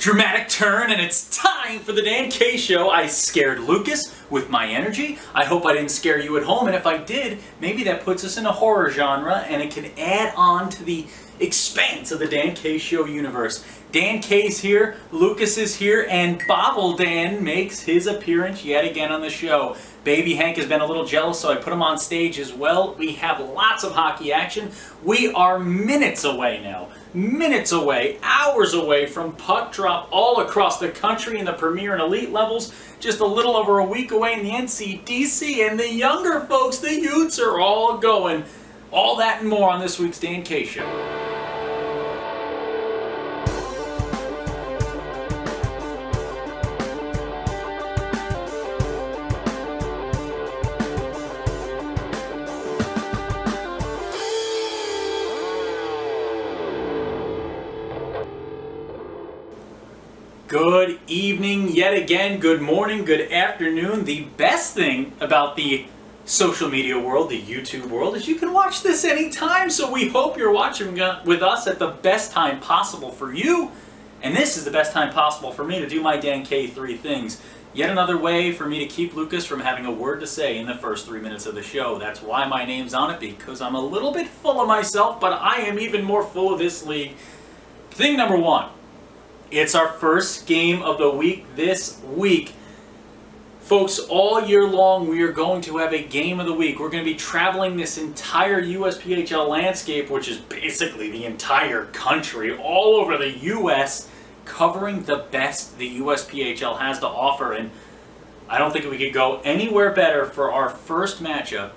Dramatic turn, and it's time for the Dan K Show. I scared Lucas with my energy. I hope I didn't scare you at home, and if I did, maybe that puts us in a horror genre, and it can add on to the expanse of the Dan K Show universe. Dan K's here, Lucas is here, and Bobble Dan makes his appearance yet again on the show. Baby Hank has been a little jealous, so I put him on stage as well. We have lots of hockey action. We are minutes away now. Minutes away, hours away from puck drop all across the country in the Premier and Elite levels. Just a little over a week away in the NCDC, and the younger folks, the Utes, are all going. All that and more on this week's Dan K Show. Good evening yet again, good morning, good afternoon. The best thing about the social media world, the YouTube world, is you can watch this anytime, so we hope you're watching with us at the best time possible for you. And this is the best time possible for me to do my Dan K 3 things. Yet another way for me to keep Lucas from having a word to say in the first 3 minutes of the show. That's why my name's on it, because I'm a little bit full of myself, but I am even more full of this league. Thing number one. It's our first game of the week this week. Folks, all year long we are going to have a game of the week. We're going to be traveling this entire USPHL landscape, which is basically the entire country, all over the U.S., covering the best the USPHL has to offer. And I don't think we could go anywhere better for our first matchup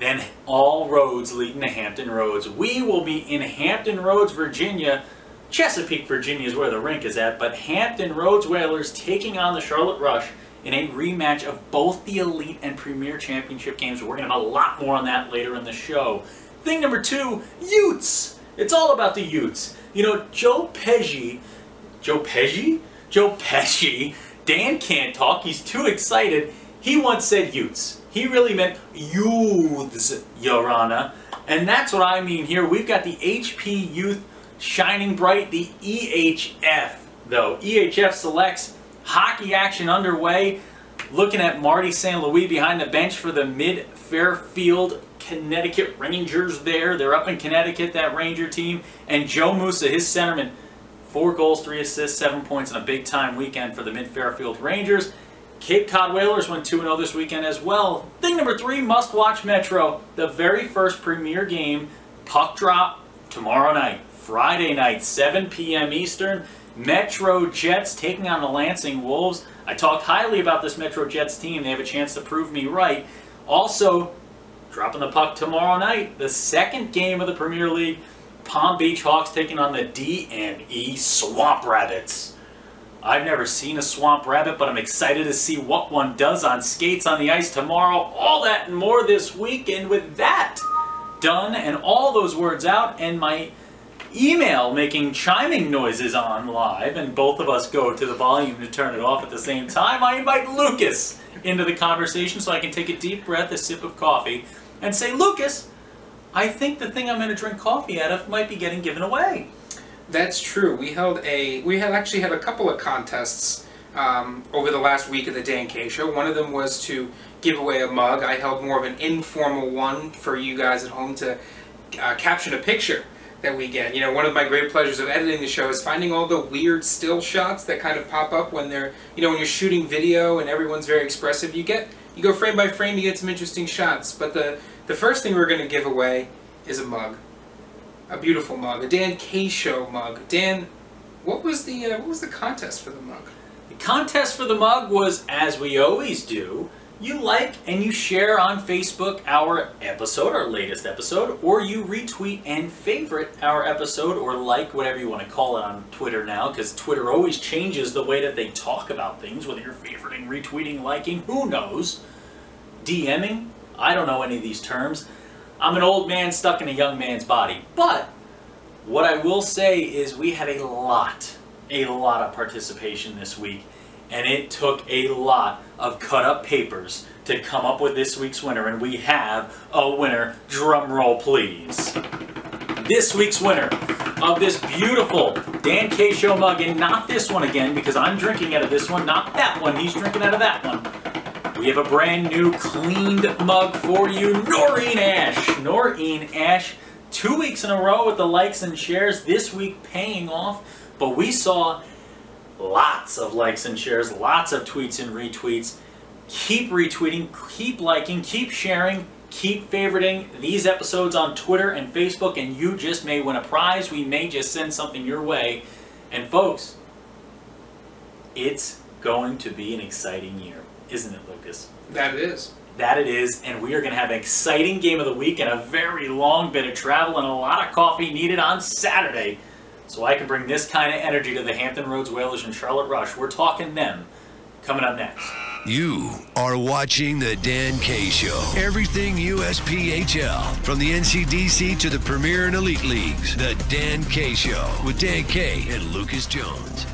than all roads leading to Hampton Roads. We will be in Hampton Roads, Virginia. Chesapeake, Virginia is where the rink is at, but Hampton Roads Whalers taking on the Charlotte Rush in a rematch of both the Elite and Premier Championship games. We're going to have a lot more on that later in the show. Thing number two, Utes. It's all about the Utes. You know, Joe Pesci, Dan can't talk, he's too excited. He once said Utes. He really meant youths, Your Honor. And that's what I mean here. We've got the HP Youth shining bright. The EHF, though. EHF selects, hockey action underway. Looking at Marty St. Louis behind the bench for the Mid-Fairfield, Connecticut Rangers there. They're up in Connecticut, that Ranger team. And Joe Musa, his centerman, 4 goals, 3 assists, 7 points in a big-time weekend for the Mid-Fairfield Rangers. Cape Cod Whalers went 2-0 this weekend as well. Thing number 3, must-watch Metro. The very first Premier game, puck drop tomorrow night. Friday night, 7 p.m. Eastern, Metro Jets taking on the Lansing Wolves. I talked highly about this Metro Jets team. They have a chance to prove me right. Also, dropping the puck tomorrow night, the second game of the Premier League, Palm Beach Hawks taking on the D&E Swamp Rabbits. I've never seen a Swamp Rabbit, but I'm excited to see what one does on skates on the ice tomorrow. All that and more this week, and with that done and all those words out and my email making chiming noises on live, and both of us go to the volume to turn it off at the same time, I invite Lucas into the conversation so I can take a deep breath, a sip of coffee, and say, Lucas, I think the thing I'm going to drink coffee out of might be getting given away. That's true. We actually had a couple of contests over the last week of the Dan K Show. One of them was to give away a mug. I held more of an informal one for you guys at home to caption a picture that we get. You know, one of my great pleasures of editing the show is finding all the weird still shots that kind of pop up when they're, you know, when you're shooting video and everyone's very expressive. You go frame by frame, you get some interesting shots. But the first thing we're going to give away is a mug. A beautiful mug, a Dan K Show mug. Dan, what was the contest for the mug? The contest for the mug was, as we always do, you like and you share on Facebook our episode, our latest episode, or you retweet and favorite our episode, or like, whatever you want to call it on Twitter now, because Twitter always changes the way that they talk about things, whether you're favoriting, retweeting, liking, who knows? DMing? I don't know any of these terms. I'm an old man stuck in a young man's body. But what I will say is we had a lot of participation this week. And it took a lot of cut-up papers to come up with this week's winner. And we have a winner. Drum roll, please. this week's winner of this beautiful Dan K Show mug, and not this one again because I'm drinking out of this one, not that one. He's drinking out of that one. We have a brand new cleaned mug for you, Noreen Ash. Noreen Ash, 2 weeks in a row with the likes and shares, this week paying off, but we saw lots of likes and shares, lots of tweets and retweets. Keep retweeting, keep liking, keep sharing, keep favoriting these episodes on Twitter and Facebook, and you just may win a prize. We may just send something your way. And folks, it's going to be an exciting year, isn't it, Lucas? That it is. That it is, and we are going to have an exciting game of the week and a very long bit of travel and a lot of coffee needed on Saturday, so I can bring this kind of energy to the Hampton Roads Whalers and Charlotte Rush. We're talking them coming up next. You are watching The Dan K Show. Everything USPHL. From the NCDC to the Premier and Elite Leagues. The Dan K Show with Dan K and Lucas Jones.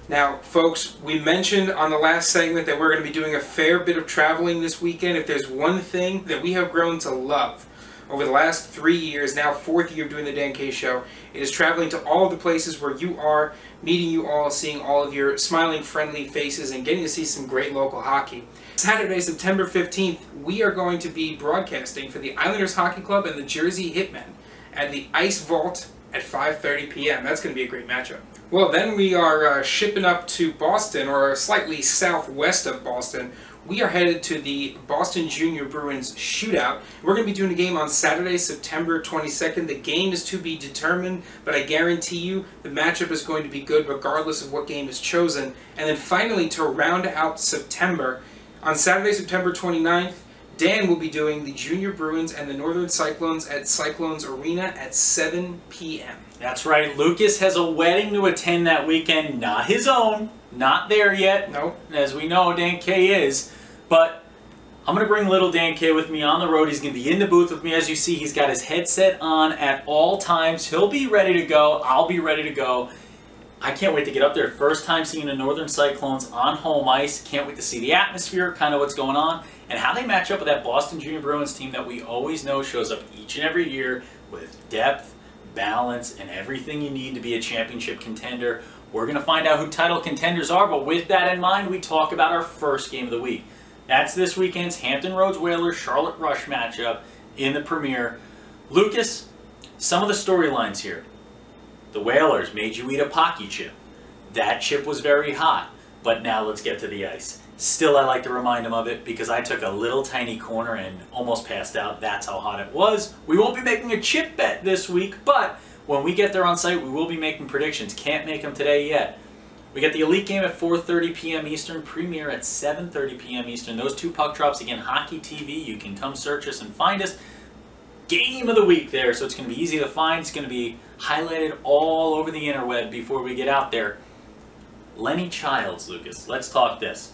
Now, folks, we mentioned on the last segment that we're going to be doing a fair bit of traveling this weekend. If there's one thing that we have grown to love over the last 3 years, now 4th year of doing the Dan K Show, it is traveling to all of the places where you are, meeting you all, seeing all of your smiling, friendly faces, and getting to see some great local hockey. Saturday, September 15th, we are going to be broadcasting for the Islanders Hockey Club and the Jersey Hitmen at the Ice Vault at 5:30 p.m. That's going to be a great matchup. Well, then we are shipping up to Boston, or slightly southwest of Boston. We are headed to the Boston Junior Bruins shootout. We're going to be doing a game on Saturday, September 22nd. The game is to be determined, but I guarantee you the matchup is going to be good regardless of what game is chosen. And then finally, to round out September, on Saturday, September 29th, Dan will be doing the Junior Bruins and the Northern Cyclones at Cyclones Arena at 7 p.m. That's right. Lucas has a wedding to attend that weekend, not his own, not there yet. No. As we know, Dan K is. But I'm going to bring little Dan K with me on the road. He's going to be in the booth with me. As you see, he's got his headset on at all times. He'll be ready to go. I'll be ready to go. I can't wait to get up there. First time seeing the Northern Cyclones on home ice. Can't wait to see the atmosphere, kind of what's going on, and how they match up with that Boston Junior Bruins team that we always know shows up each and every year with depth, balance, and everything you need to be a championship contender. We're going to find out who title contenders are, but with that in mind, we talk about our first game of the week. That's this weekend's Hampton Roads Whalers Charlotte Rush matchup in the Premier. Lucas, some of the storylines here. The Whalers made you eat a Pocky chip. That chip was very hot, but now let's get to the ice. Still, I like to remind them of it because I took a little tiny corner and almost passed out. That's how hot it was. We won't be making a chip bet this week, but when we get there on site, we will be making predictions. Can't make them today yet. We got the Elite game at 4:30 p.m. Eastern, Premier at 7:30 p.m. Eastern. Those two puck drops, again, Hockey TV. You can come search us and find us. Game of the week there, so it's going to be easy to find. It's going to be highlighted all over the interweb before we get out there. Lenny Childs, Lucas, let's talk this.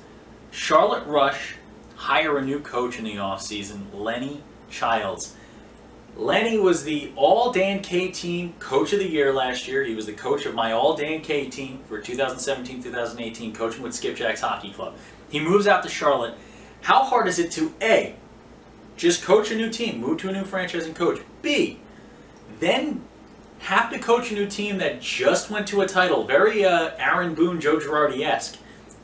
Charlotte Rush hire a new coach in the offseason, Lenny Childs. Lenny was the All-Dan K team coach of the year last year. He was the coach of my All-Dan K team for 2017-2018, coaching with Skipjack's Hockey Club. He moves out to Charlotte. How hard is it to, A, just coach a new team, move to a new franchise and coach, B, then have to coach a new team that just went to a title, very Aaron Boone, Joe Girardi-esque,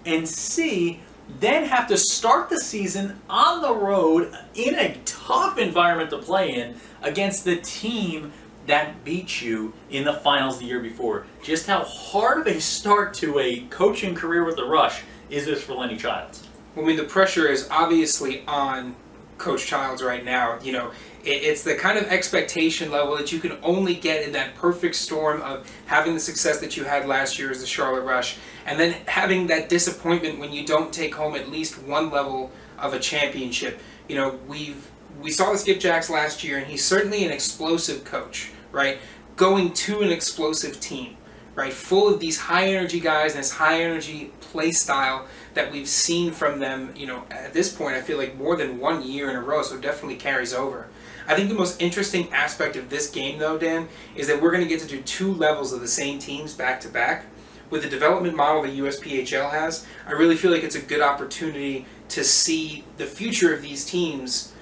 and C, then have to start the season on the road in a tough environment to play in against the team that beat you in the finals the year before. Just how hard of a start to a coaching career with the Rush is this for Lenny Childs? Well, I mean, the pressure is obviously on Coach Childs right now. You know, it's the kind of expectation level that you can only get in that perfect storm of having the success that you had last year as the Charlotte Rush, and then having that disappointment when you don't take home at least one level of a championship. You know, we saw the Skipjacks last year, and he's certainly an explosive coach, right? Going to an explosive team, right? Full of these high energy guys and this high energy play style that we've seen from them, you know, at this point, I feel like more than 1 year in a row, so it definitely carries over. I think the most interesting aspect of this game, though, Dan, is that we're going to get to do two levels of the same teams back to back. With the development model that USPHL has, I really feel like it's a good opportunity to see the future of these teams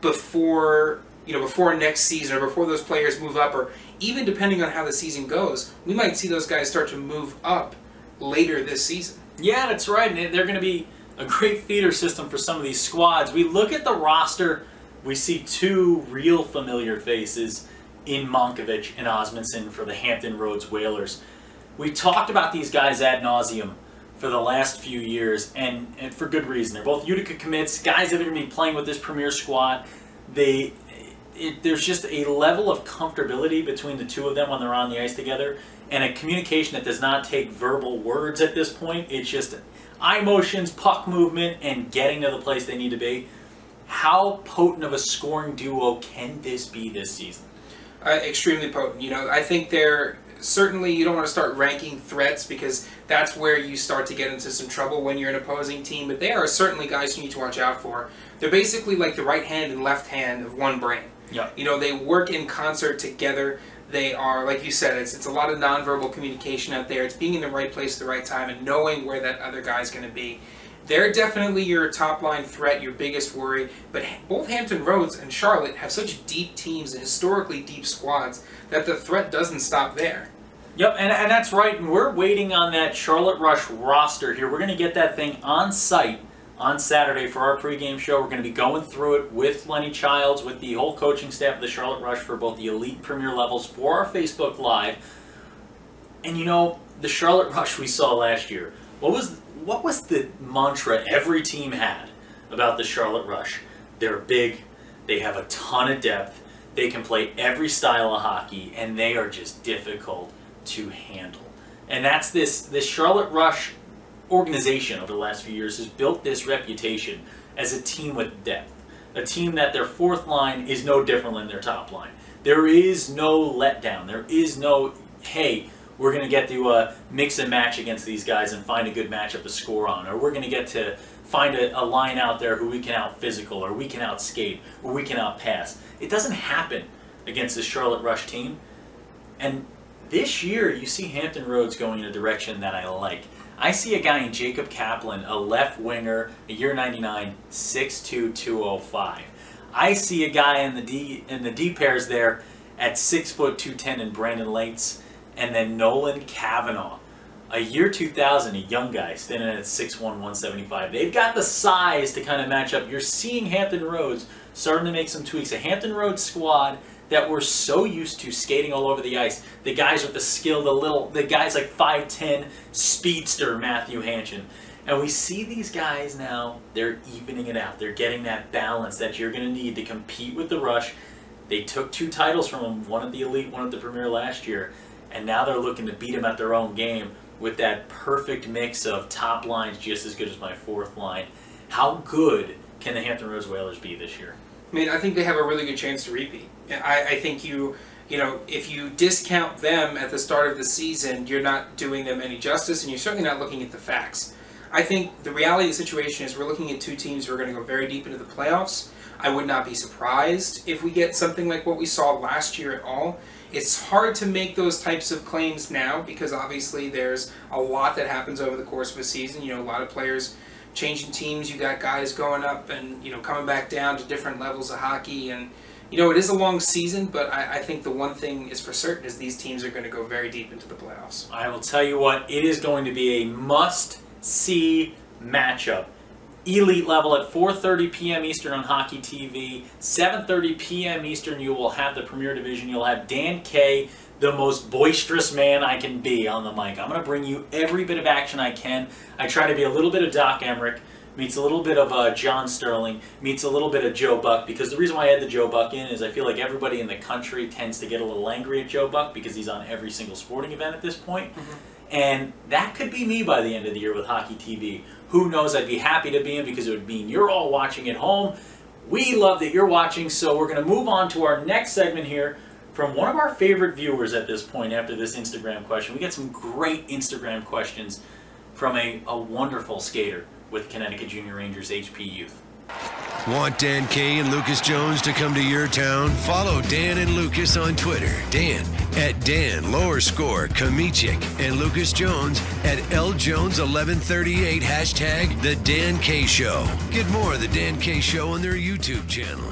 before, before next season or before those players move up, or even depending on how the season goes, we might see those guys start to move up later this season. Yeah, that's right. And they're going to be a great feeder system for some of these squads. We look at the roster, we see two real familiar faces in Monkovic and Osmondson for the Hampton Roads Whalers. We talked about these guys ad nauseum for the last few years, and for good reason. They're both Utica commits, guys that are going to be playing with this premier squad. There's just a level of comfortability between the two of them when they're on the ice together, and a communication that does not take verbal words at this point. It's just eye motions, puck movement, and getting to the place they need to be. How potent of a scoring duo can this be this season? Extremely potent. I think they're certainly, you don't want to start ranking threats because that's where you start to get into some trouble when you're an opposing team, but they are certainly guys you need to watch out for. They're basically like the right hand and left hand of one brain. Yeah. They work in concert together. They are, like you said, it's a lot of nonverbal communication out there. It's being in the right place at the right time and knowing where that other guy's going to be. They're definitely your top-line threat, your biggest worry, but both Hampton Roads and Charlotte have such deep teams and historically deep squads that the threat doesn't stop there. Yep, and that's right, and we're waiting on that Charlotte Rush roster here. We're going to get that thing on site on Saturday for our pregame show. We're going to be going through it with Lenny Childs, with the whole coaching staff of the Charlotte Rush for both the elite and premier levels for our Facebook Live. And the Charlotte Rush we saw last year, what was the mantra every team had about the Charlotte Rush? They're big, they have a ton of depth, they can play every style of hockey, and they are just difficult to handle. And that's this Charlotte Rush organization over the last few years has built this reputation as a team with depth. A team that their fourth line is no different than their top line. There is no letdown. There is no, hey, we're going to get to mix and match against these guys and find a good matchup to score on. Or we're going to get to find a line out there who we can out-physical, or we can out-skate, or we can out-pass. It doesn't happen against the Charlotte Rush team. And this year, you see Hampton Roads going in a direction that I like. I see a guy in Jacob Kaplan, a left winger, a year 99, 6'2", 205. I see a guy in the D pairs there at 6 foot 210 in Brandon Lates, and then Nolan Kavanaugh, a year 2000, a young guy standing at 6'1", 175. They've got the size to kind of match up. You're seeing Hampton Roads starting to make some tweaks. A Hampton Roads squad that we're so used to skating all over the ice. The guys with the skill, the guys like 5'10", speedster Matthew Hanchin. And we see these guys now, they're evening it out. They're getting that balance that you're going to need to compete with the Rush. They took 2 titles from them, one at the Elite, one at the Premier last year. And now they're looking to beat them at their own game with that perfect mix of top lines just as good as my fourth line. How good can the Hampton Roads Whalers be this year? I think they have a really good chance to repeat. I think if you discount them at the start of the season, you're not doing them any justice, and you're certainly not looking at the facts. I think the reality of the situation is we're looking at 2 teams who are going to go very deep into the playoffs. I would not be surprised if we get something like what we saw last year at all. It's hard to make those types of claims now because obviously there's a lot that happens over the course of a season. A lot of players changing teams. You got guys going up and coming back down to different levels of hockey, and it is a long season, but I think the one thing is for certain is these teams are going to go very deep into the playoffs. I will tell you what, it is going to be a must-see matchup. Elite level at 4:30 p.m. Eastern on Hockey TV. 7:30 p.m. Eastern, you will have the Premier Division. You'll have Dan Kay, the most boisterous man I can be on the mic. I'm going to bring you every bit of action I can. I try to be a little bit of Doc Emmerich, meets a little bit of John Sterling, meets a little bit of Joe Buck, because the reason why I had the Joe Buck in is I feel like everybody in the country tends to get a little angry at Joe Buck because he's on every single sporting event at this point. And that could be me by the end of the year with Hockey TV. Who knows? I'd be happy to be in because it would mean you're all watching at home. We love that you're watching, so we're going to move on to our next segment here from one of our favorite viewers at this point after this Instagram question. We get some great Instagram questions from a wonderful skater with Connecticut Junior Rangers HP Youth. Want Dan Kay and Lucas Jones to come to your town? Follow Dan and Lucas on Twitter. Dan at Dan_Kamichik and Lucas Jones at LJones1138 hashtag The Dan K Show. Get more of The Dan K Show on their YouTube channel.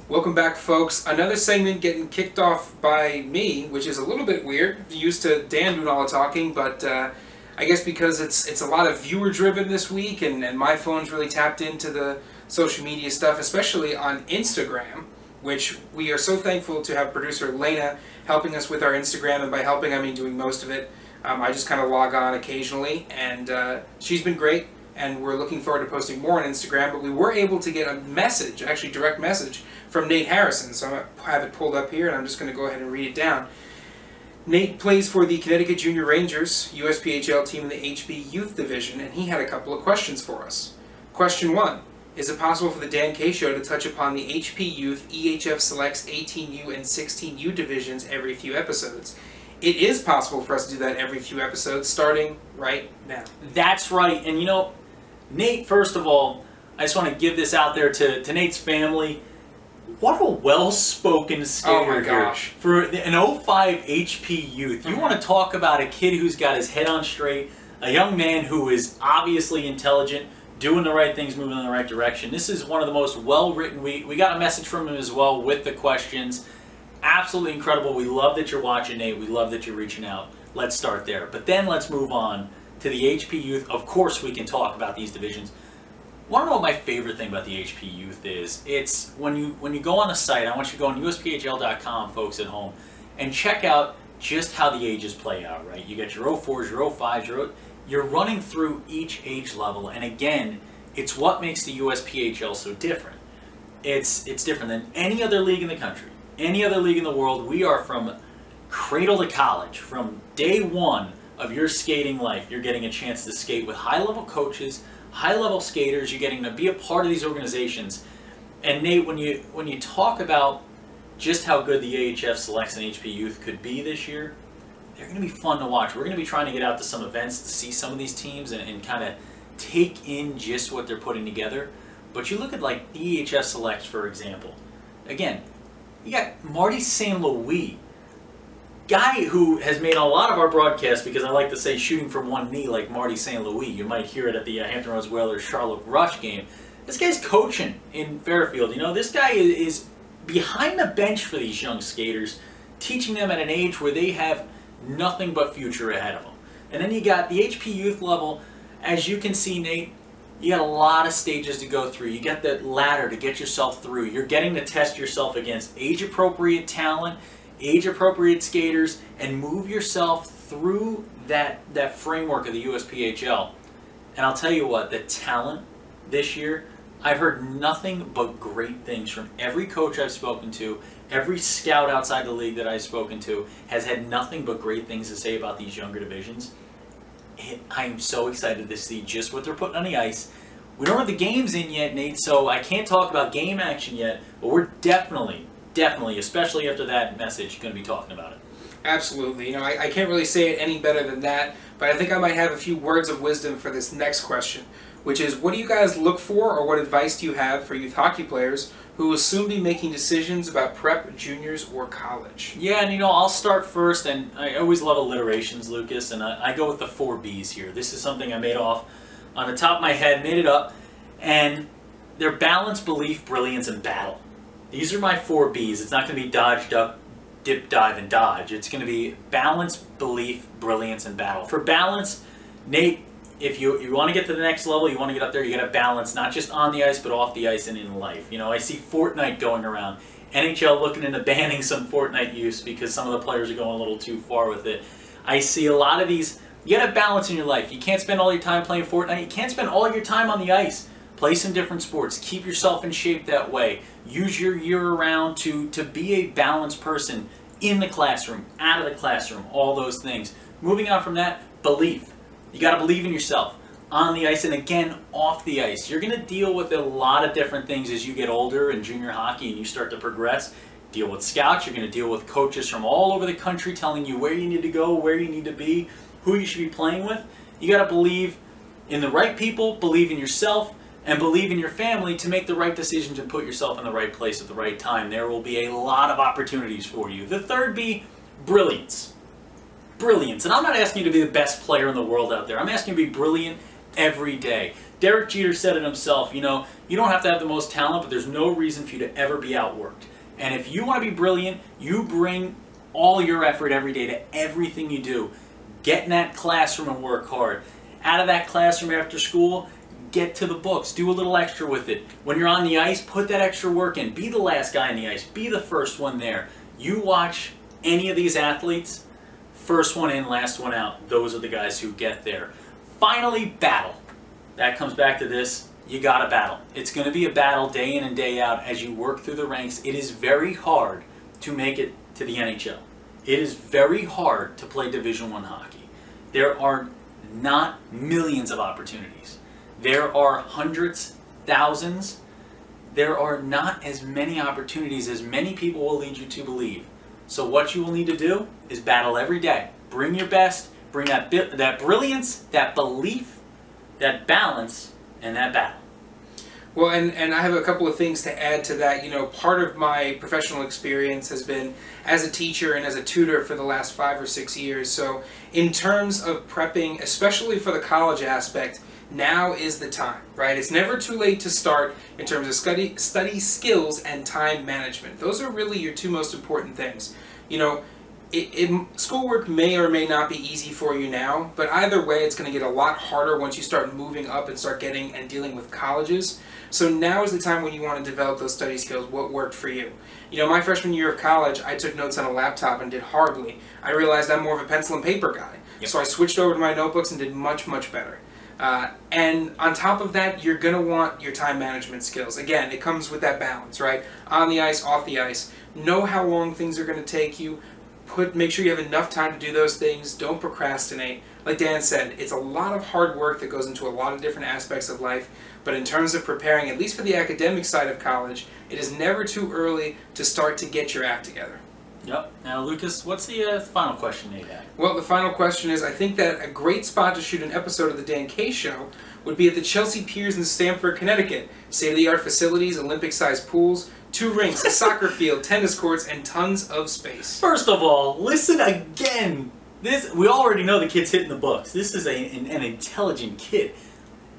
Welcome back, folks. Another segment getting kicked off by me, which is a little bit weird. Used to Dan doing all the talking, but I guess because it's a lot of viewer-driven this week, and my phone's really tapped into the social media stuff, especially on Instagram, which we are so thankful to have producer Lena helping us with our Instagram, and by helping I mean doing most of it. I just kind of log on occasionally, and she's been great, and we're looking forward to posting more on Instagram, but we were able to get a message, actually direct message, from Nate Harrison, so I have it pulled up here, and I'm just going to go ahead and read it down. Nate plays for the Connecticut Junior Rangers, USPHL team in the HB Youth Division, and he had a couple of questions for us. Question 1. Is it possible for the Dan K Show to touch upon the HP Youth EHF Selects 18U and 16U divisions every few episodes? It is possible for us to do that every few episodes, starting right now. That's right. And you know, Nate, first of all, I just want to give this out there to Nate's family. What a well-spoken skater. Oh my gosh. Here. For an 05 HP Youth, you want to talk about a kid who's got his head on straight, a young man who is obviously intelligent, doing the right things, moving in the right direction. This is one of the most well-written. We got a message from him as well with the questions. Absolutely incredible. We love that you're watching, Nate. We love that you're reaching out. Let's start there. But then let's move on to the HP Youth. Of course, we can talk about these divisions. Want to know what my favorite thing about the HP Youth is? It's when you go on the site. I want you to go on USPHL.com, folks at home, and check out just how the ages play out. Right? You got your 04s, your 05s, you're running through each age level, and again, it's what makes the USPHL so different. It's different than any other league in the country, any other league in the world. We are from cradle to college, from day one of your skating life. You're getting a chance to skate with high-level coaches, high-level skaters. You're getting to be a part of these organizations. And Nate, when you talk about just how good the AHF Selects and HP Youth could be this year, they're going to be fun to watch. We're going to be trying to get out to some events to see some of these teams and kind of take in just what they're putting together. But you look at like the EHF Selects, for example. Again, you got Marty St. Louis, guy who has made a lot of our broadcasts, because I like to say shooting from one knee like Marty St. Louis. You might hear it at the Hampton Roads Whalers Charlotte Rush game. This guy's coaching in Fairfield. You know, this guy is behind the bench for these young skaters, teaching them at an age where they have nothing but future ahead of them. And then you got the HP Youth level. As you can see, Nate, you got a lot of stages to go through. You got that ladder to get yourself through. You're getting to test yourself against age-appropriate talent, age-appropriate skaters, and move yourself through that framework of the USPHL. And I'll tell you what, the talent this year, I've heard nothing but great things from every coach I've spoken to. Every scout outside the league that I've spoken to has had nothing but great things to say about these younger divisions. I'm so excited to see just what they're putting on the ice. We don't have the games in yet, Nate, so I can't talk about game action yet, but we're definitely, especially after that message, going to be talking about it. Absolutely. You know, I can't really say it any better than that, but I think I might have a few words of wisdom for this next question, which is, what do you guys look for, or what advice do you have for youth hockey players who will soon be making decisions about prep, juniors, or college? Yeah, and you know, I'll start first, and I always love alliterations, Lucas, and I go with the 4 Bs here. This is something I made off on the top of my head, made it up, and they're balance, belief, brilliance, and battle. These are my 4 Bs. It's not going to be dodge, duck, dip, dive, and dodge. It's going to be balance, belief, brilliance, and battle. For balance, Nate, if you want to get to the next level, you want to get up there, you got to balance not just on the ice, but off the ice and in life. You know, I see Fortnite going around. NHL looking into banning some Fortnite use because some of the players are going a little too far with it. I see a lot of these. You got to balance in your life. You can't spend all your time playing Fortnite. You can't spend all your time on the ice. Play some different sports. Keep yourself in shape that way. Use your year around to be a balanced person in the classroom, out of the classroom, all those things. Moving on from that, belief. You got to believe in yourself on the ice and again off the ice. You're going to deal with a lot of different things as you get older in junior hockey and you start to progress. Deal with scouts. You're going to deal with coaches from all over the country telling you where you need to go, where you need to be, who you should be playing with. You got to believe in the right people, believe in yourself, and believe in your family to make the right decision to put yourself in the right place at the right time. There will be a lot of opportunities for you. The third B, brilliance. Brilliance. And I'm not asking you to be the best player in the world out there. I'm asking you to be brilliant, every day. Derek Jeter said it himself, you know, you don't have to have the most talent, but there's no reason for you to ever be outworked. And if you want to be brilliant, you bring all your effort every day to everything you do. Get in that classroom and work hard. Out of that classroom after school, get to the books. Do a little extra with it. When you're on the ice, put that extra work in. Be the last guy on the ice. Be the first one there. You watch any of these athletes, first one in, last one out. Those are the guys who get there. Finally, battle. That comes back to this. You gotta battle. It's going to be a battle day in and day out as you work through the ranks. It is very hard to make it to the NHL. It is very hard to play Division I hockey. There are not millions of opportunities. There are hundreds, thousands. There are not as many opportunities as many people will lead you to believe. So what you will need to do is battle every day. Bring your best. Bring that brilliance, that belief, that balance, and that battle. Well, and I have a couple of things to add to that. You know, part of my professional experience has been as a teacher and as a tutor for the last 5 or 6 years. So in terms of prepping, especially for the college aspect, now is the time, right? It's never too late to start in terms of study skills and time management. Those are really your two most important things. You know, schoolwork may or may not be easy for you now, but either way it's going to get a lot harder once you start moving up and start getting and dealing with colleges. So now is the time when you want to develop those study skills, what worked for you. You know, my freshman year of college, I took notes on a laptop and did horribly. I realized I'm more of a pencil and paper guy. Yep. So I switched over to my notebooks and did much, much better. And on top of that, you're going to want your time management skills. Again, it comes with that balance, right? On the ice, off the ice. Know how long things are going to take you. Make sure you have enough time to do those things. Don't procrastinate. Like Dan said, it's a lot of hard work that goes into a lot of different aspects of life. But in terms of preparing, at least for the academic side of college, it is never too early to start to get your act together. Yep. Now, Lucas, what's the final question you had? Well, the final question is, I think that a great spot to shoot an episode of the Dan K Show would be at the Chelsea Piers in Stamford, Connecticut. State-of-the-art facilities, Olympic-sized pools, 2 rinks, a soccer field, tennis courts, and tons of space. First of all, listen again. We already know the kid's hitting the books. This is an intelligent kid.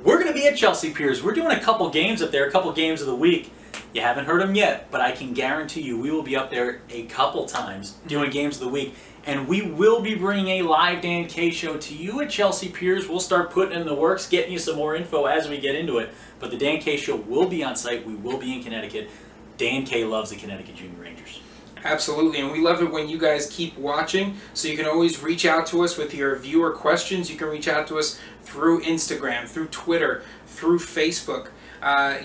We're going to be at Chelsea Piers. We're doing a couple games up there, a couple games of the week. You haven't heard them yet, but I can guarantee you we will be up there a couple times doing games of the week. And we will be bringing a live Dan K Show to you at Chelsea Piers. We'll start putting in the works, getting you some more info as we get into it. But the Dan K Show will be on site. We will be in Connecticut. Dan K loves the Connecticut Junior Rangers. Absolutely, and we love it when you guys keep watching, so you can always reach out to us with your viewer questions. You can reach out to us through Instagram, through Twitter, through Facebook.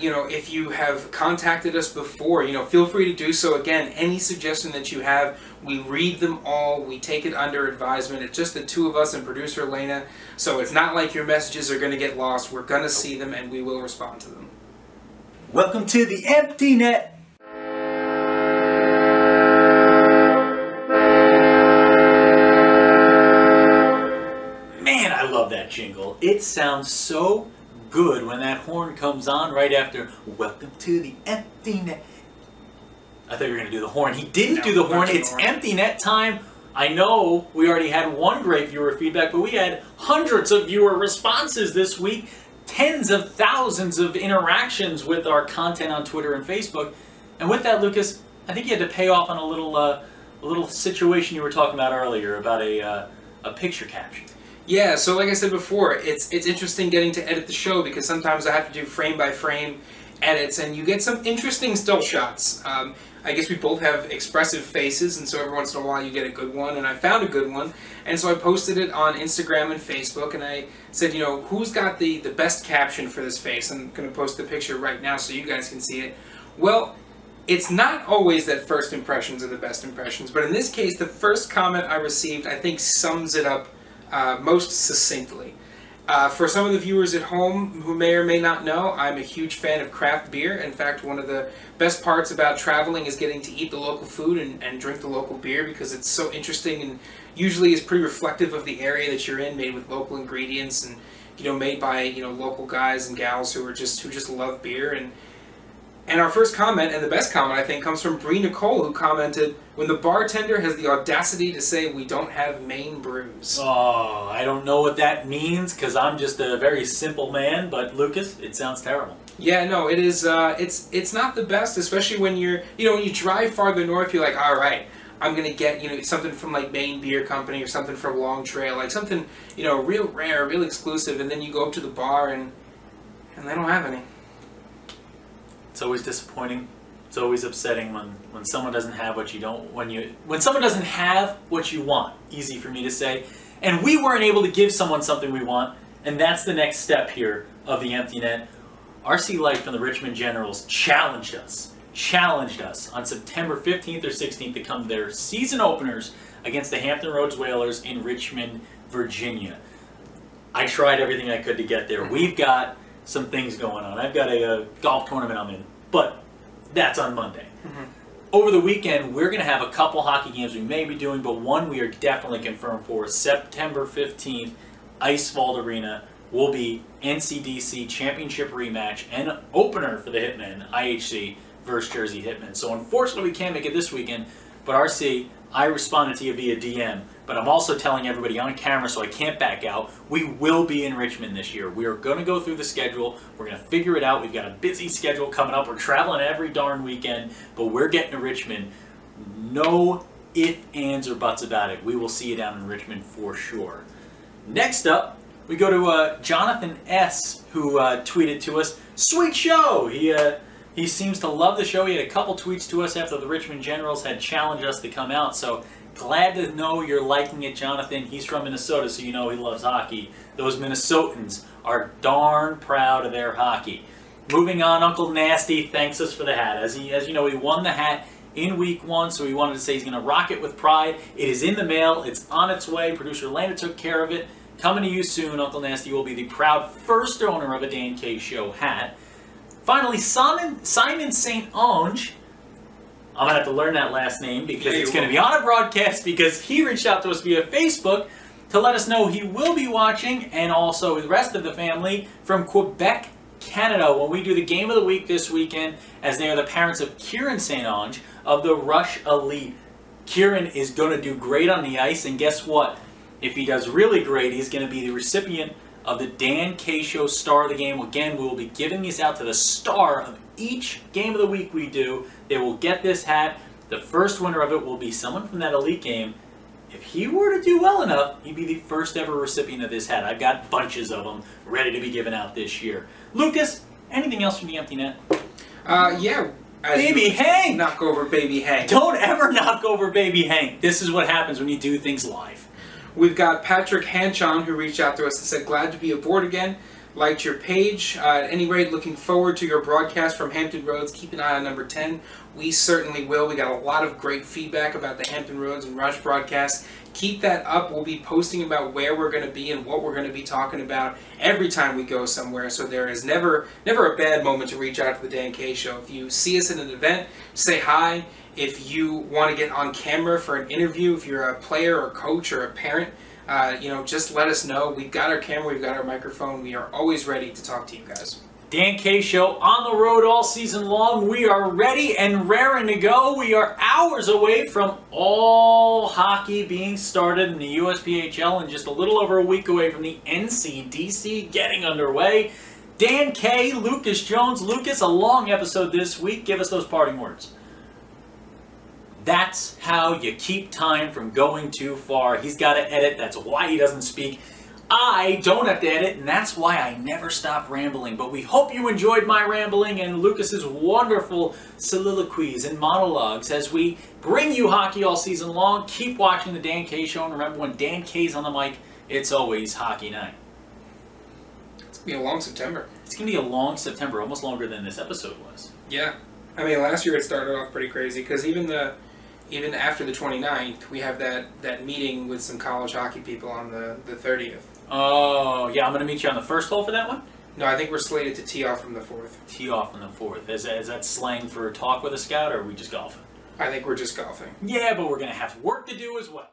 You know, if you have contacted us before, you know, feel free to do so. Again, any suggestion that you have, we read them all. We take it under advisement. It's just the two of us and producer Elena, so it's not like your messages are going to get lost. We're going to see them, and we will respond to them. Welcome to the Empty Net. Man, I love that jingle. It sounds so good when that horn comes on right after welcome to the Empty Net. I thought you were going to do the horn. He didn't do the horn. It's Empty Net time. I know we already had one great viewer feedback, but we had hundreds of viewer responses this week. Tens of thousands of interactions with our content on Twitter and Facebook. And with that, Lucas, I think you had to pay off on a little situation you were talking about earlier about a picture caption. Yeah, so like I said before, it's interesting getting to edit the show because sometimes I have to do frame-by-frame edits, and you get some interesting still shots. I guess we both have expressive faces, and so every once in a while you get a good one, and I found a good one, and so I posted it on Instagram and Facebook, and I said, you know, who's got the best caption for this face? I'm going to post the picture right now so you guys can see it. Well, it's not always that first impressions are the best impressions, but in this case, the first comment I received, I think, sums it up most succinctly. For some of the viewers at home who may or may not know, I'm a huge fan of craft beer. In fact, one of the best parts about traveling is getting to eat the local food and drink the local beer because it's so interesting and usually is pretty reflective of the area that you're in, made with local ingredients and, you know, made by, you know, local guys and gals who just love beer. And And our first comment, and the best comment, I think, comes from Bree Nicole, who commented, when the bartender has the audacity to say we don't have Maine brews. Oh, I don't know what that means, because I'm just a very simple man, but Lucas, it sounds terrible. Yeah, no, it is, it's not the best, especially when you're, when you drive farther north, you're like, all right, I'm going to get, something from like Maine Beer Company or something from Long Trail, like something, real rare, real exclusive, and then you go up to the bar and they don't have any. It's always disappointing. It's always upsetting when someone doesn't have what you don't, when someone doesn't have what you want. Easy for me to say. And we weren't able to give someone something we want, and that's the next step here of the Empty Net. RC Light from the Richmond Generals challenged us on September 15th or 16th to come to their season openers against the Hampton Roads Whalers in Richmond, Virginia. I tried everything I could to get there. We've got some things going on. I've got a golf tournament I'm in, but that's on Monday. Over the weekend, we're going to have a couple hockey games we may be doing, but one we are definitely confirmed for. September 15th, Icewald Arena will be NCDC Championship rematch and opener for the Hitmen, IHC versus Jersey Hitmen. So unfortunately we can't make it this weekend, but RC, I responded to you via DM, but I'm also telling everybody on camera so I can't back out, we will be in Richmond this year. We are going to go through the schedule. We're going to figure it out. We've got a busy schedule coming up. We're traveling every darn weekend, but we're getting to Richmond. No ifs, ands, or buts about it. We will see you down in Richmond for sure. Next up, we go to Jonathan S., who tweeted to us, "Sweet show!" He seems to love the show. He had a couple tweets to us after the Richmond Generals had challenged us to come out, so glad to know you're liking it, Jonathan. He's from Minnesota, so you know he loves hockey. Those Minnesotans are darn proud of their hockey. Moving on, Uncle Nasty thanks us for the hat. As you know, he won the hat in week 1, so he wanted to say he's going to rock it with pride. It is in the mail. It's on its way. Producer Lana took care of it. Coming to you soon, Uncle Nasty will be the proud first owner of a Dan K Show hat. Finally, Simon St. Onge. I'm going to have to learn that last name because it's going to be on a broadcast because he reached out to us via Facebook to let us know he will be watching, and also the rest of the family from Quebec, Canada, when we do the Game of the Week this weekend, as they are the parents of Kieran St. Onge of the Rush Elite. Kieran is going to do great on the ice, and guess what? If he does really great, he's going to be the recipient of the Dan K Show Star of the Game. Again, we will be giving these out to the star of each Game of the Week we do. They will get this hat. The first winner of it will be someone from that Elite game. If he were to do well enough, he'd be the first ever recipient of this hat. I've got bunches of them ready to be given out this year. Lucas, anything else from the Empty Net? Yeah. Baby Hank! Knock over Baby Hank. Don't ever knock over Baby Hank. This is what happens when you do things live. We've got Patrick Hanchon, who reached out to us and said, glad to be aboard again. Liked your page. At any rate, looking forward to your broadcast from Hampton Roads. Keep an eye on number 10. We certainly will. We got a lot of great feedback about the Hampton Roads and Rush broadcast. Keep that up. We'll be posting about where we're going to be and what we're going to be talking about every time we go somewhere. So there is never a bad moment to reach out to the Dan K Show. If you see us at an event, say hi. If you want to get on camera for an interview, if you're a player or coach or a parent, just let us know. We've got our camera, we've got our microphone. We are always ready to talk to you guys. Dan K Show on the road all season long. We are ready and raring to go. We are hours away from all hockey being started in the USPHL and just a little over a week away from the NCDC getting underway. Dan K, Lucas Jones. Lucas, a long episode this week. Give us those parting words. That's how you keep time from going too far. He's got to edit. That's why he doesn't speak. I don't have to edit, and that's why I never stop rambling. But we hope you enjoyed my rambling and Lucas's wonderful soliloquies and monologues as we bring you hockey all season long. Keep watching the Dan K Show, and remember, when Dan K's on the mic, it's always hockey night. It's going to be a long September. It's going to be a long September, almost longer than this episode was. Yeah. I mean, last year it started off pretty crazy because even after the 29th, we have that meeting with some college hockey people on the 30th. Oh, yeah, I'm going to meet you on the first hole for that one? No, I think we're slated to tee off from the 4th. Tee off from the 4th. Is that slang for talk with a scout, or are we just golfing? I think we're just golfing. Yeah, but we're going to have work to do as well.